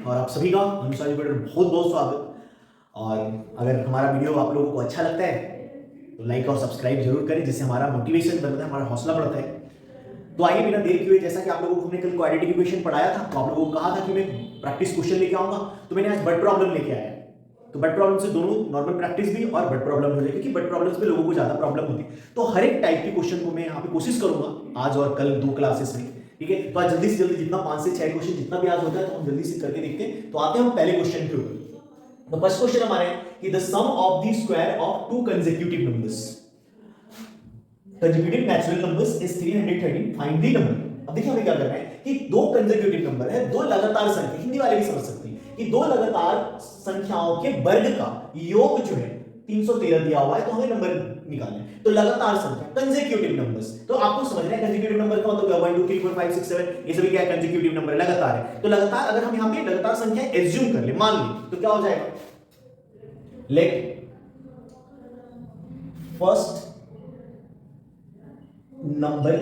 और आप सभी का अनुसार एजुकेटर बहुत बहुत स्वागत। और अगर हमारा वीडियो आप लोगों को अच्छा लगता है तो लाइक और सब्सक्राइब जरूर करें, जिससे हमारा मोटिवेशन बढ़ता है, हमारा हौसला बढ़ता है। तो आइए बिना देर किए, जैसा कि आप लोगों को हमने कल क्वाड्रेटिक इक्वेशन पढ़ाया था, तो आप लोगों को कहा था कि मैं प्रैक्टिस क्वेश्चन लेके आऊंगा, तो मैंने आज बट प्रॉब्लम लेके आया। तो बट प्रॉब्लम से दोनों नॉर्मल प्रैक्टिस भी और बट प्रॉब्लम हो जाएगी, क्योंकि बट प्रॉब्लम्स में लोगों को ज्यादा प्रॉब्लम होती है। तो हर एक टाइप के क्वेश्चन को मैं यहाँ पे कोशिश करूंगा आज और कल 2 क्लासेस में। ठीक है, तो आज जल्दी से जल्दी जितना 5 से 6 क्वेश्चन जितना भी आज होता है तो हम जल्दी से करके देखते हैं। तो आते हैं हम पहले क्वेश्चन के ऊपर। तो फर्स्ट क्वेश्चन हमारे कि the sum of the square of 2 consecutive numbers, consecutive natural numbers is 313, find the number. अब देखिए हमें क्या करना है कि दो कंसेक्यूटिव नंबर है, दो लगातार संख्या, हिंदी वाले भी समझ सकते हैं कि दो लगातार संख्याओं के वर्ग का योग जो है 313 दिया हुआ है, तो हमें नंबर निकालना है। तो लगातार संख्या कंसेक्यूटिव नंबर्स, तो आपको समझना है कंसेक्यूटिव नंबर का मतलब क्या, 1 2 3 4 5 6 7 ये सभी क्या है, कंसेक्यूटिव नंबर लगातार है। तो लगातार अगर हम यहां पे लगातार संख्या एज्यूम कर ले, मान ले, तो क्या हो जाएगा, let first number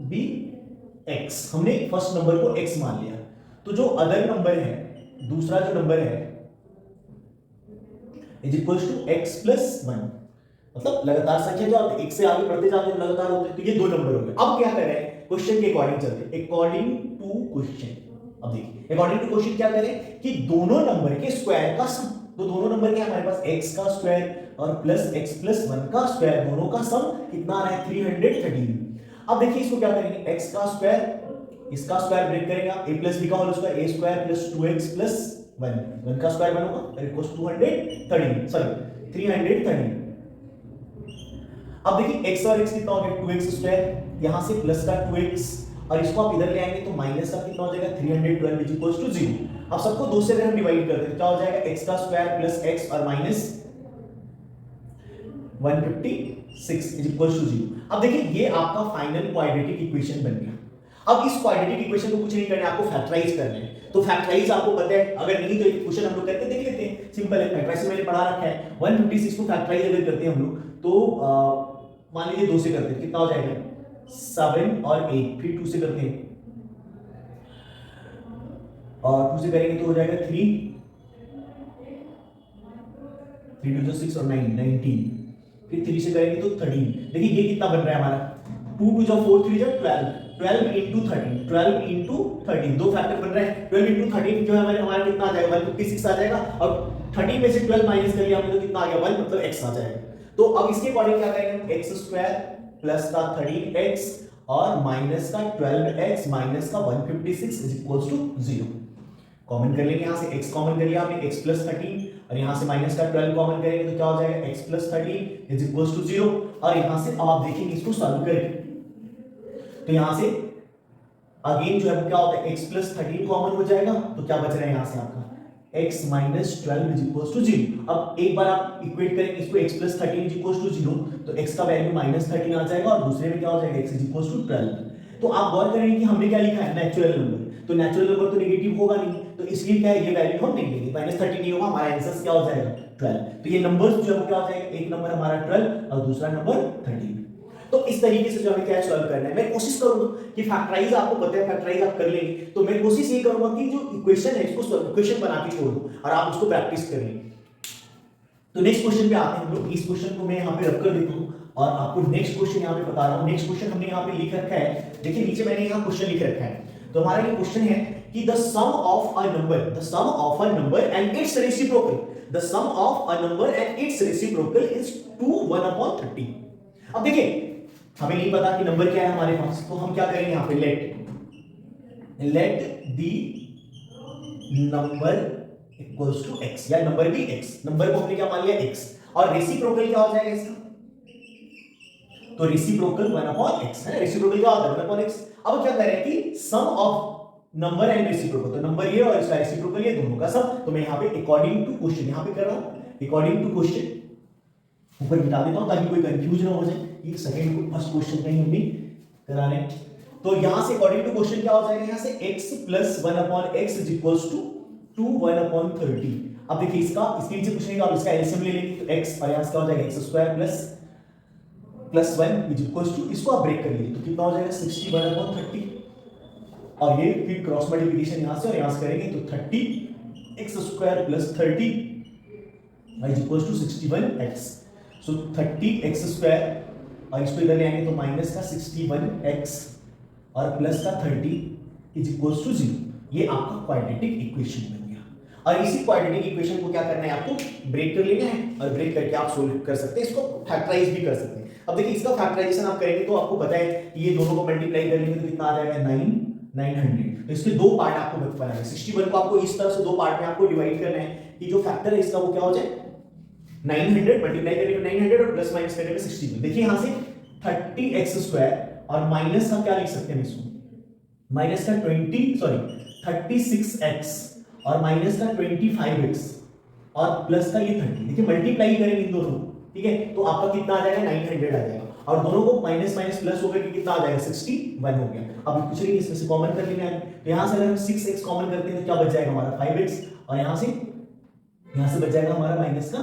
be x, हमने फर्स्ट नंबर को x मान लिया। तो जो अदर नंबर है, दूसरा जो नंबर है is equals to x plus 1, मतलब लगातार संख्या जो आप एक से आगे बढ़ते जाते हैं लगातार होते हैं, तो ये दो नंबर हो गए। अब क्या कर रहे हैं, क्वेश्चन के अकॉर्डिंग चलते हैं, अकॉर्डिंग टू क्वेश्चन। अब देखिए अकॉर्डिंग टू क्वेश्चन क्या करें कि दोनों नंबर के स्क्वायर का सम, तो दोनों नंबर क्या हमारे पास x का स्क्वायर और प्लस x प्लस 1 का स्क्वायर, दोनों का सम कितना आ रहा है, 313। अब देखिए इसको क्या करेंगे, x का स्क्वायर इसका स्क्वायर ब्रेक करेंगे, a प्लस b का whole square, a square plus 2x plus 1 का स्क्वायर बनेगा, और इक्वल्स 213, सॉरी 313। अब देखिए x और x कितना हो गया, 2x स्क्वायर, यहां से प्लस का 2x, और इसको आप इधर ले आएंगे तो माइनस का कितना हो जाएगा, 312 इज इक्वल्स टू 0। अब सबको 2 से अगर हम डिवाइड कर दें तो क्या हो जाएगा, x का स्क्वायर प्लस x और माइनस 156 इज इक्वल्स टू 0। अब देखिए ये आपका फाइनल क्वाड्रेटिक इक्वेशन बन गया। अब इस क्वाड्रेटिक इक्वेशन को कुछ नहीं करना है, आपको फैक्टराइज करना है। तो फैक्टराइज आपको पता है, अगर नहीं तो एक क्वेश्चन हम लोग करके देख लेते हैं, सिंपल है, फैक्टराइज मैंने पढ़ा रखा है। 156 को फैक्टराइज अगर करते हैं हम लोग तो मान लीजिए 2 से करते हैं, कितना हो जाएगा, 7 और 8, फिर 2 से करते हैं और 2 से करेंगे तो हो जाएगा 3 2 जो 6 और 9 19, फिर 3 से करेंगे तो 13। देखिए ये कितना बन रहा है हमारा, 2 2 जो 4 3 जो 12 into 13, 12 into 13, दो फैक्टर बन रहे हैं। 12 into 13 जो है हमारा कितना आ जाएगा, 156 आ जाएगा, और 13 में से 12 माइनस कर लिया हमने तो कितना आ गया, 1, मतलब x आ जाएगा। तो अब इसके अकॉर्डिंग क्या करेंगे, x स्क्वायर प्लस का 13x और माइनस का 12x माइनस का 156 इज इक्वल्स टू 0। कॉमन कर लेंगे, यहां से x कॉमन कर लिया आपने, x प्लस 13, और यहां से माइनस का 12 कॉमन करेंगे तो क्या हो जाएगा, x plus 13 is equals to 0। और यहां से अब आप देखेंगे इसको सॉल्व करें तो यहां से अगेन जो है क्या होता है, x प्लस 13 कॉमन हो जाएगा, तो क्या बच रहा है यहां से आपका x minus 12 is equals to 0। अब एक बार आप इक्वेट करेंगे इसको, x plus 13 is equals to 0, तो x का वैल्यू माइनस 13 आ जाएगा, और दूसरे में क्या हो जाएगा, x इज इक्वल्स टू 12। तो आप गौर करेंगे कि हमने क्या लिखा है, नेचुरल नंबर, तो नेचुरल नंबर तो नेगेटिव होगा नहीं, तो इसलिए क्या है, ये वैल्यू हम नहीं लेंगे, माइनस 13 नहीं होगा, हमारा आंसर क्या हो जाएगा, 12। तो ये नंबर्स जो है क्या हो जाएगा, एक नंबर हमारा 12 और दूसरा नंबर 13। तो इस तरीके से जो हमें क्या सॉल्व करना है, मैं कोशिश करूंगा कि फैक्टराइज आपको पता है, फैक्टराइज आप कर लेंगे, तो मैं कोशिश ये करूंगा कि जो इक्वेशन है इसको इक्वेशन बना के छोड़ दूं और आप उसको प्रैक्टिस कर लें। तो नेक्स्ट क्वेश्चन पे आते हैं हम लोग। इस क्वेश्चन को मैं यहां पे रख कर देता हूं और आपको नेक्स्ट क्वेश्चन यहां पे बता रहा हूं। नेक्स्ट क्वेश्चन हमने यहां पे लिख रखा है, देखिए नीचे मैंने यहां क्वेश्चन लिख रखा है। तो हमारा ये क्वेश्चन है कि the sum of a number and its reciprocal, the sum of a number and its reciprocal is 2 1/30। अब देखिए हमें नहीं पता कि नंबर क्या है हमारे पास, तो हम क्या करेंगे यहां पे, let the number equals to x, या नंबर भी x, नंबर को हमने क्या मान लिया x, और रेसिप्रोकल क्या हो जाएगा इसका, तो रेसिप्रोकल 1/x है, रेसिप्रोकल क्या होता है 1/x। अब क्या करें कि सम ऑफ नंबर एंड रेसिप्रोकल, तो नंबर ये और इसका रेसिप्रोकल ये, दोनों का सम। तो मैं यहां पे अकॉर्डिंग टू क्वेश्चन यहां पे कर रहा हूं, अकॉर्डिंग टू क्वेश्चन ऊपर मिटा देता हूं ताकि कोई कंफ्यूज ना हो जाए कि सेकंड को फर्स्ट क्वेश्चन कहीं हम भी करा रहे हैं। तो यहां से अकॉर्डिंग टू क्वेश्चन क्या हो जाएगा, यहां से x plus 1/x is equals to 2 1/30। अब देखिए इसके नीचे कुछ नहीं, आप इसका एलसीएम ले लेंगे तो x, और यहां से क्या हो जाएगा x square plus 1 is equals to, इसको आप ब्रेक कर लीजिए तो कितना हो जाएगा 60 1/30। और ये फिर क्रॉस मल्टीप्लिकेशन यहां से और यहां से करेंगे तो 30x² plus 30 is equal to 61x। So 30x² और इसको इधर ले आएंगे तो माइनस का 61x और प्लस का 30 इज इक्वल टू 0। ये आपका क्वाड्रेटिक इक्वेशन बन गया। और इसी क्वाड्रेटिक इक्वेशन को क्या करना है, आपको ब्रेक कर लेना है और ब्रेक करके आप सोल्व कर सकते हैं, इसको फैक्टराइज भी कर सकते हैं। अब देखिए इसका फैक्टराइजेशन आप करेंगे तो आपको पता है कि ये दोनों को मल्टीप्लाई कर लेंगे तो कितना आ जाएगा 900। तो इसके दो पार्ट आपको बनाना है। 61 को आपको इस तरह से दो पार्ट में आपको डिवाइड करना है कि जो फैक्टर है इसका वो क्या हो जाए 900 मल्टीप्लाई करेंगे 900 और प्लस माइनस करेंगे 61। देखिए यहां से 30x² और माइनस का क्या लिख सकते हैं इसको, माइनस का 36x और माइनस का 25x और प्लस का ये 30। देखिए मल्टीप्लाई करेंगे इन दोनों, ठीक है, तो आपका कितना आ जाएगा 900 आ जाएगा और दोनों को माइनस माइनस प्लस होकर के कितना आ जाएगा 61 हो गया। अब कुछ नहीं इसमें से कॉमन कर लेना है, तो यहां से अगर हम 6x कॉमन करते हैं तो क्या बच जाएगा हमारा 5x और यहां से बच जाएगा हमारा माइनस का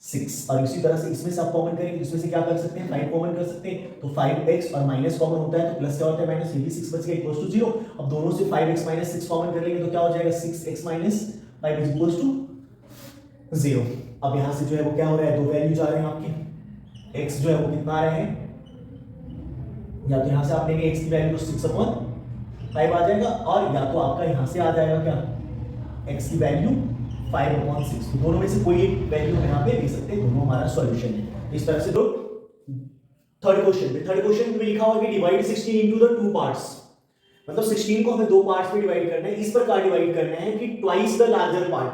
6। और इसी तरह से इसमें से आप कॉमन करेंगे, इसमें से क्या कर सकते हैं 5 कॉमन कर सकते हैं, तो 5x और माइनस कॉमन होता है तो प्लस क्या होता है माइनस, ये भी 6 बच गया इक्वल्स टू 0। अब दोनों से 5x माइनस 6 कॉमन कर लेंगे तो क्या हो जाएगा 6x minus 5 is equals to 0। अब यहां से जो है वो क्या हो रहा है, दो वैल्यू जा रहे हैं आपके, x जो है वो कितना आ रहा है, या तो यहां से आप लेंगे x की वैल्यू तो 6/5 आ जाएगा और या तो आपका यहां से आ जाएगा क्या x की वैल्यू 5/6। तो दोनों में से कोई एक वैल्यू यहां पे ले सकते हैं, दोनों हमारा सॉल्यूशन है। इस तरह से दो थर्ड क्वेश्चन में लिखा हुआ है कि divide 16 into the two parts, मतलब 16 को हमें दो पार्ट्स में डिवाइड करना है। इस प्रकार डिवाइड करना है कि twice the larger part,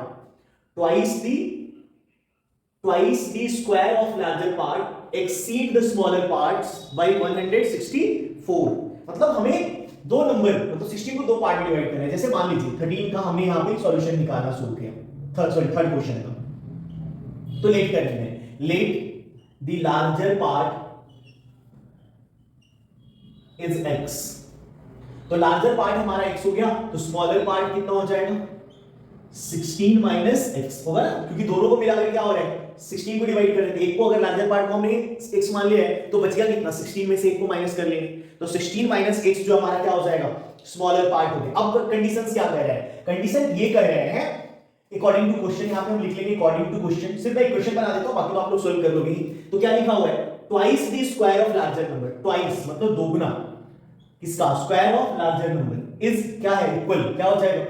twice the square of larger part exceed the smaller parts by 164। मतलब हमें दो नंबर मतलब 16 को दो पार्ट में डिवाइड करना है। जैसे मान लीजिए 13 का हमने यहां पे सॉल्यूशन निकालना शुरू किया, थर्ड क्वेश्चन का, तो लेट कर लेंगे, let the larger part is x। तो लार्जर पार्ट हमारा x हो गया, तो स्मॉलर पार्ट कितना हो जाएगा 16 माइनस x होगा ना, क्योंकि दोनों को मिलाकर क्या हो रहा है 16 को डिवाइड कर देते हैं। एक को अगर लार्जर पार्ट को हमने x मान लिया है तो बच गया कितना 16 में से एक को माइनस कर लेंगे, तो 16 माइनस x जो हमारा क्या हो जाएगा स्मॉलर पार्ट हो गया। अब कंडीशंस क्या कह रहा है, कंडीशन ये कह रहे हैं अकॉर्डिंग टू क्वेश्चन, यहां पे हम लिख लेंगे अकॉर्डिंग टू क्वेश्चन, सिर्फ मैं क्वेश्चन बना देता हूं बाकी तो आप लोग सोल्व कर लोगे। तो क्या लिखा हुआ है twice the square of larger number, twice मतलब दोगुना किसका square of larger number is क्या है इक्वल, क्या हो जाएगा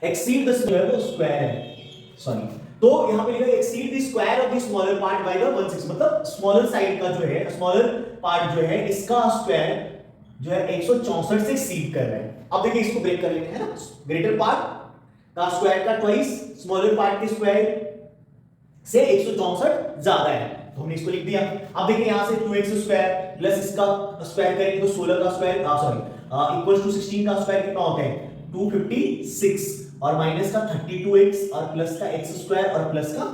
एक्सीड द स्क्वायर, तो स्क्वायर है सॉरी, तो यहां पे लिखा है exceed the square of the smaller part by the 1/6, मतलब स्मॉलर साइड का जो है स्मॉलर पार्ट जो है इसका स्क्वायर जो है 164 से एक्सीड कर रहा है। अब देखिए इसको ब्रेक कर लेते हैं ना, ग्रेटर पार्ट का स्क्वायर का ट्वाइस स्मॉलर पार्ट के स्क्वायर से 164 ज्यादा है, तो हमने इसको लिख दिया। अब देखिए यहां से 2x² प्लस इसका स्क्वायर करेंगे तो 16 का स्क्वायर सॉरी इक्वल्स टू 16 का स्क्वायर कितना होता है 256 और माइनस का 32x और प्लस का x² और प्लस का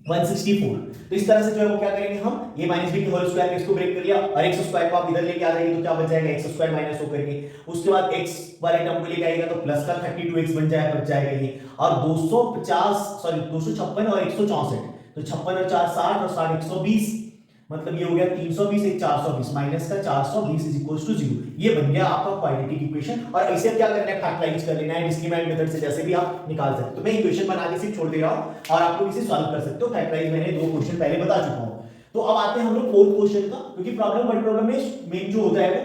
164। तो इस तरह से जो है वो क्या करेंगे हम, ये माइनस b के होल स्क्वायर इसको ब्रेक कर लिया और x² को आप इधर लेके आ जाएंगे तो क्या बच जाएगा x² माइनस होकर के, उसके बाद x वाले टर्म को लेके आएगा तो प्लस का 32x बच जाएगा ये, और 256 और 164, तो 56 और 4 60 और 60 120, मतलब ये हो गया 320 एक 420 माइनस का 420 इज इक्वल्स टू 0। ये बन गया आपका क्वाड्रेटिक इक्वेशन। और ऐसे क्या करना है फैक्टराइज कर लेना है, डिस्क्रिमिनेंट मेथड से जैसे भी आप निकाल सकते हो। तो मैं इक्वेशन बना के सिर्फ छोड़ दे रहा हूं और आपको इसे सॉल्व कर सकते हो। फैक्टराइज मैंने दो क्वेश्चन पहले बता चुका हूं। तो अब आते हैं हम लोग फोर्थ क्वेश्चन का, क्योंकि प्रॉब्लम में मेन जो होता है वो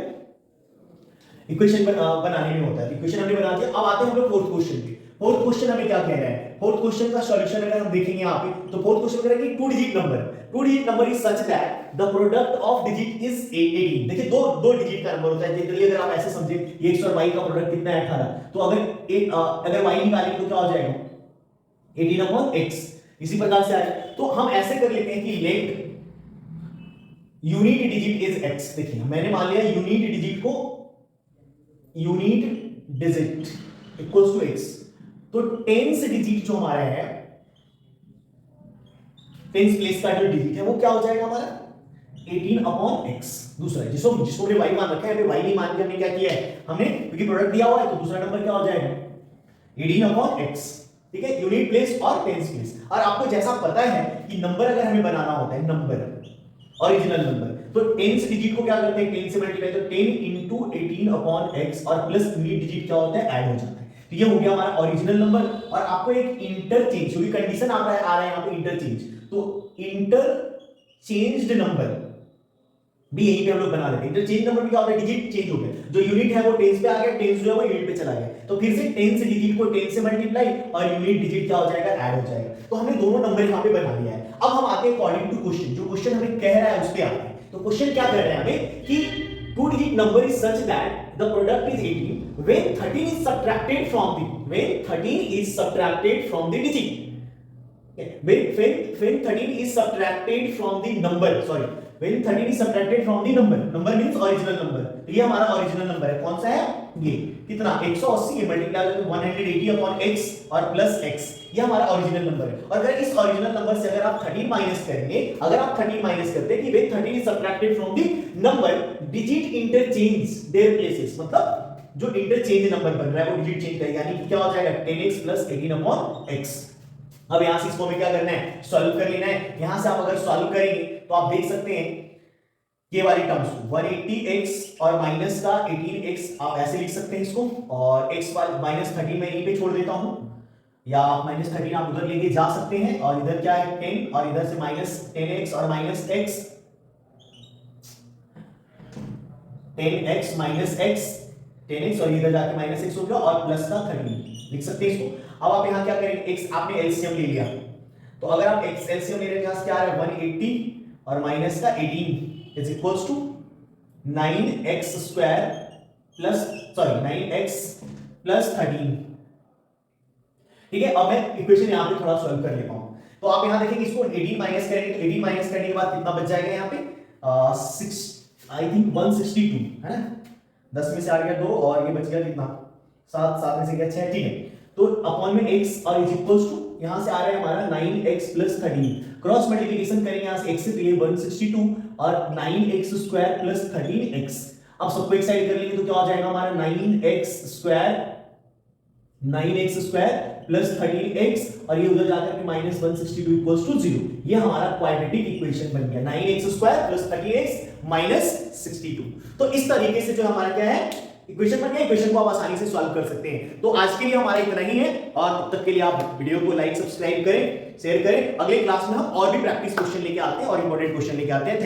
इक्वेशन बनाने में होता है। इक्वेशन हमने बना दिया, अब आते हैं हम लोग फोर्थ क्वेश्चन पे। फोर्थ क्वेश्चन हमें क्या कह रहा है, फोर्थ क्वेश्चन का सॉल्यूशन अगर हम देखेंगे यहाँ पे तो फोर्थ क्वेश्चन कह रहा है कि two digit number is such that the product of digit is 18। देखिए दो डिजिट का नंबर होता है, जनरली अगर आप ऐसे समझे x और y का प्रोडक्ट कितना है 18, तो अगर y निकालेंगे तो क्या हो जाएगा 18/x, इसी प्रकार से आएगा। तो हम ऐसे कर लेते हैं कि let unit digit is x। देखिए मैंने मान लिया unit digit equals to x, तो टेंस डिजिट जो हमारा है, टेंस प्लेस का जो डिजिट है वो क्या हो जाएगा हमारा 18/x। दूसरा जिसको हमने y मान रखा है, अभी y नहीं मान के हमने क्या किया है, हमने क्योंकि प्रोडक्ट दिया हुआ है तो दूसरा नंबर क्या हो जाएगा 18/x। ठीक है, यूनिट प्लेस और टेंस प्लेस। और आपको जैसा पता है कि नंबर अगर हमें बनाना होता है, नंबर ओरिजिनल नंबर, तो 10 से डिजिट को क्या करते हैं, 10 से मल्टीप्लाई, तो 10 into 18 अपॉन x और प्लस यूनिट डिजिट क्या होता है, ऐड हो जाता है। तो ये हो गया हमारा ओरिजिनल नंबर। और आपको एक इंटरचेंज, क्योंकि कंडीशन आ रहा है यहाँ पे इंटरचेंज, तो इंटरचेंज्ड नंबर भी यहीं पे हम लोग बना लेते हैं। इंटरचेंज नंबर भी क्या होता है, डिजिट चेंज हो गया, जो यूनिट है वो टेंस पे आ गया, टेंस जो है वो यूनिट पे चला गया, तो फिर से 10 से डिजिट को 10 से मल्टीप्लाई और यूनिट डिजिट क्या हो जाएगा, ऐड हो जाएगा। तो हमने दोनों नंबर यहाँ पे बना लिया है। अब हम आते हैं अकॉर्डिंग टू क्वेश्चन, जो क्वेश्चन हमें कह रहा है उस पे आते हैं। तो क्वेश्चन क्या कह रहे हैं हमें कि 2 digit number is such that the product is 18 when 13 is subtracted from the digit. When 13 is subtracted from the number, sorry, when 13 is subtracted from the number means original number, तो ये हमारा original number है, कौन सा है, ये कितना 180 है, मल्टीप्लाई करके 180 अपॉन x और प्लस x, ये हमारा ओरिजिनल नंबर है। और अगर इस ओरिजिनल नंबर से अगर आप 13 माइनस करेंगे, अगर आप 13 माइनस करते हैं कि when 13 is subtracted from the number, digit interchange their places, मतलब जो इंटरचेंज नंबर बन रहा है वो डिजिट चेंज करेगा, यानी कि क्या हो जाएगा 10x प्लस 18 अपॉन x। अब यहां से इसको हमें क्या करना है, सॉल्व कर लेना है। यहां से आप अगर सॉल्व करेंगे तो आप देख सकते हैं ये वाली टर्म्स 180x और माइनस का 18x, आप ऐसे लिख सकते हैं इसको, और x वाले माइनस 13 मैं यहीं पे छोड़ देता हूं, या आप माइनस 13 आप उधर लेके जा सकते हैं, और इधर क्या है 10 और इधर से माइनस 10x और minus x, 10x minus x, 10x और इधर जाके माइनस x हो गया, और प्लस का 13 लिख सकते हैं इसको। अब आप यहां क्या करेंगे, x आपने एलसीएम ले लिया, तो अगर आप x एलसीएम ले रहे हैं, यहां से क्या आ रहा है 180 और माइनस का 18 is equals to 9x square plus, sorry 9x plus 13। ठीक है, अब मैं इक्वेशन यहां पे थोड़ा सॉल्व कर लेता हूं। तो आप यहां देखेंगे इसको 18 माइनस करेंगे, तो 18 माइनस करने के बाद कितना बच जाएगा यहां पे 6 आई थिंक 162 है ना, 10 में से आ गया 2 और ये बच गया कितना 7, 7 में से गया 6, ठीक है। तो अपॉन में x और इज इक्वल्स टू यहां से आ रहा है हमारा 9x प्लस 13, क्रॉस मल्टीप्लिकेशन करेंगे यहां से x से, तो ये 162 और 9x स्क्वायर प्लस 13x। अब सबको एक साइड कर लेंगे तो क्या हो जाएगा हमारा 9x स्क्वायर प्लस 13x, और ये उधर जाकर के माइनस 162 इक्वल्स टू 0। ये हमारा क्वाड्रेटिक इक्वेशन बन गया, 9x square plus 13x minus 62। तो इस तरीके से जो हमारा क्या है इक्वेशन बन गया, इक्वेशन को आप आसानी से सॉल्व कर सकते हैं। तो आज के लिए हमारा इतना ही है, और तब तक के लिए आप वीडियो को लाइक सब्सक्राइब करें, शेयर करें। अगले क्लास में हम और भी प्रैक्टिस क्वेश्चन लेके आते हैं और इंपॉर्टेंट क्वेश्चन लेके आते हैं।